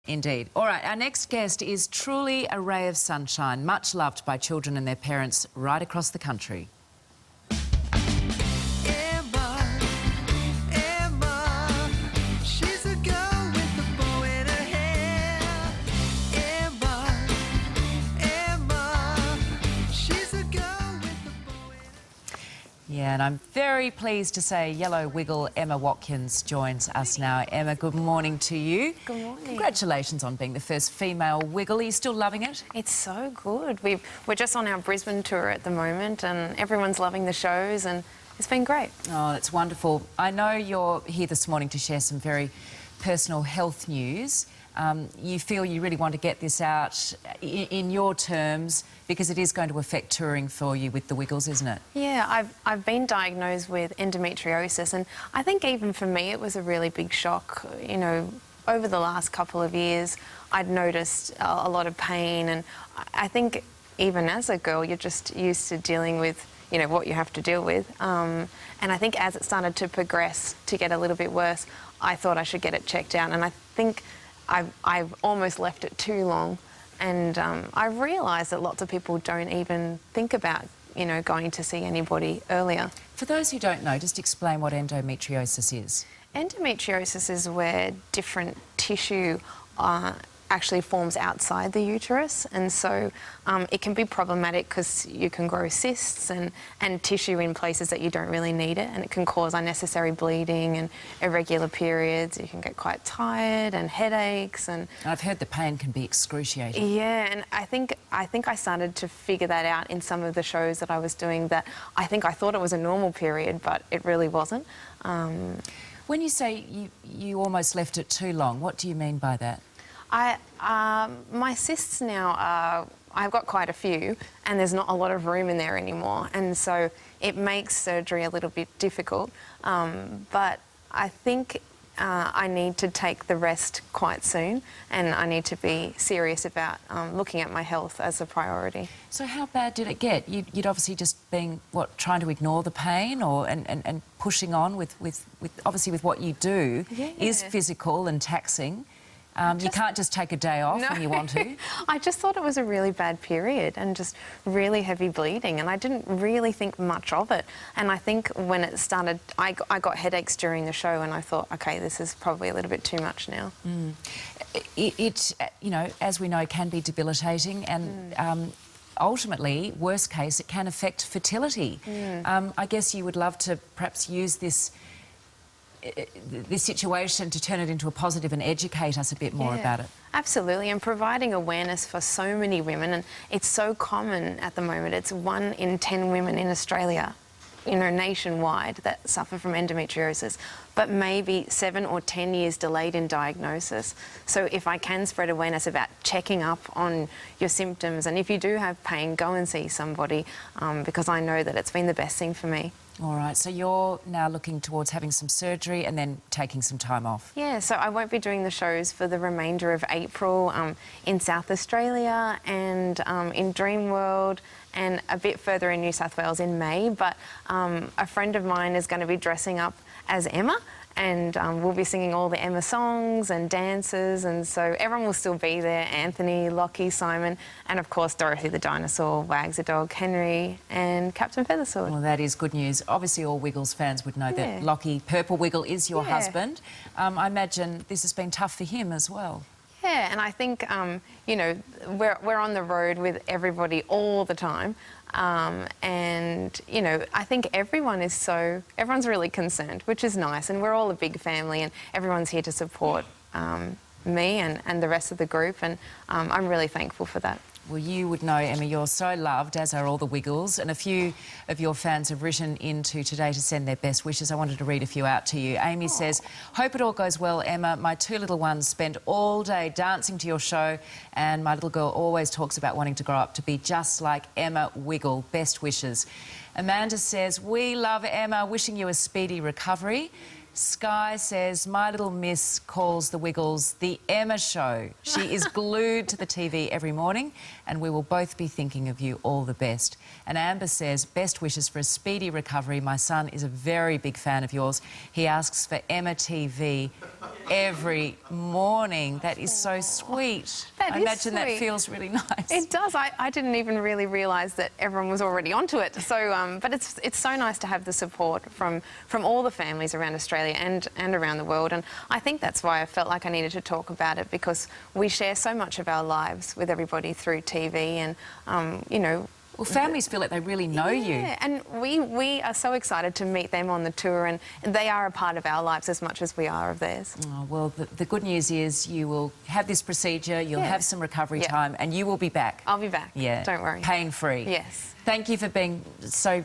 Indeed. All right, our next guest is truly a ray of sunshine, much loved by children and their parents right across the country. Yeah, and I'm very pleased to say Yellow Wiggle Emma Watkins joins us now. Emma, good morning to you. Good morning. Congratulations on being the first female Wiggle. Are you still loving it? It's so good. We're just on our Brisbane tour at the moment and everyone's loving the shows and it's been great. Oh, that's wonderful. I know you're here this morning to share some very personal health news. You feel you really want to get this out in your terms because it is going to affect touring for you with the Wiggles, isn't it? Yeah, I've been diagnosed with endometriosis and I think even for me it was a really big shock. You know, over the last couple of years I'd noticed a lot of pain, and I think even as a girl you're just used to dealing with, you know, what you have to deal with. And I think as it started to progress, to get a little bit worse, I thought I should get it checked out, and I think I've almost left it too long, and I've realised that lots of people don't even think about, you know, going to see anybody earlier. For those who don't know, just explain what endometriosis is. Endometriosis is where different tissue actually forms outside the uterus, and so it can be problematic because you can grow cysts and tissue in places that you don't really need it, and it can cause unnecessary bleeding and irregular periods. You can get quite tired and headaches, and I've heard the pain can be excruciating. Yeah, and I think I started to figure that out in some of the shows that I was doing, that I thought it was a normal period, but it really wasn't. When you say you almost left it too long, what do you mean by that? My cysts now I've got quite a few, and there's not a lot of room in there anymore, and so it makes surgery a little bit difficult. But I think I need to take the rest quite soon, and I need to be serious about looking at my health as a priority. So how bad did it get? You'd obviously just been, what, trying to ignore the pain, or and pushing on with obviously with what you do is physical and taxing. You can't just take a day off when you want to. I just thought it was a really bad period and just really heavy bleeding, and I didn't really think much of it. And I think when it started, I got headaches during the show, and I thought, OK, this is probably a little bit too much now. It you know, as we know, can be debilitating, and ultimately, worst case, it can affect fertility. I guess you would love to perhaps use this situation to turn it into a positive and educate us a bit more about it. Absolutely, and providing awareness for so many women, and it's so common at the moment. It's 1 in 10 women in Australia, you know, nationwide, that suffer from endometriosis, but maybe 7 or 10 years delayed in diagnosis. So if I can spread awareness about checking up on your symptoms, and if you do have pain, go and see somebody, because I know that it's been the best thing for me. All right, so you're now looking towards having some surgery and then taking some time off. Yeah, so I won't be doing the shows for the remainder of April in South Australia and in Dreamworld, and a bit further in New South Wales in May, but a friend of mine is going to be dressing up as Emma, and we'll be singing all the Emma songs and dances, and so everyone will still be there. Anthony, Lockie, Simon, and of course Dorothy the dinosaur, Wags the dog, Henry and Captain Feathersword. Well, that is good news. Obviously all Wiggles fans would know that Lockie, Purple Wiggle, is your husband. I imagine this has been tough for him as well. Yeah, and I think, you know, we're on the road with everybody all the time. And, you know, I think everyone's really concerned, which is nice. And we're all a big family, and everyone's here to support me and the rest of the group. And I'm really thankful for that. Well, you would know, Emma, you're so loved, as are all the Wiggles, and a few of your fans have written into today to send their best wishes. I wanted to read a few out to you. Amy says, hope it all goes well, Emma. My 2 little ones spend all day dancing to your show, and my little girl always talks about wanting to grow up to be just like Emma Wiggle. Best wishes. Amanda says, we love Emma, wishing you a speedy recovery. Sky says, my little miss calls the Wiggles the Emma Show. She is glued to the TV every morning and we will both be thinking of you. All the best. And Amber says, best wishes for a speedy recovery. My son is a very big fan of yours. He asks for Emma TV every morning. That is so sweet. I imagine that feels really nice. It does. I didn't even really realise that everyone was already onto it. So, but it's so nice to have the support from all the families around Australia and around the world. And I think that's why I felt like I needed to talk about it, because we share so much of our lives with everybody through TV, and you know. Well, families feel like they really know you. Yeah, and we are so excited to meet them on the tour, and they are a part of our lives as much as we are of theirs. Oh, well, the good news is you will have this procedure, you'll have some recovery time, and you will be back. I'll be back. Yeah. Don't worry. Pain-free. Yes. Thank you for being so,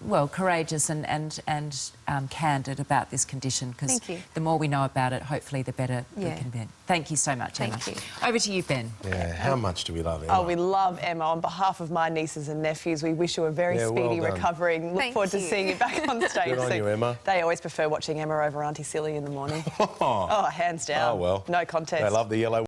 well, courageous and candid about this condition, because the more we know about it, hopefully the better we can be. Thank you so much, Emma. Thank you. Over to you, Ben. Yeah, how much do we love Emma? Oh, we love Emma. On behalf of my nieces and nephews, we wish you a very speedy recovery and look forward to seeing you back on stage Good on soon. you, Emma. They always prefer watching Emma over Auntie Silly in the morning. Oh, hands down. Oh, well. No contest. They love the yellow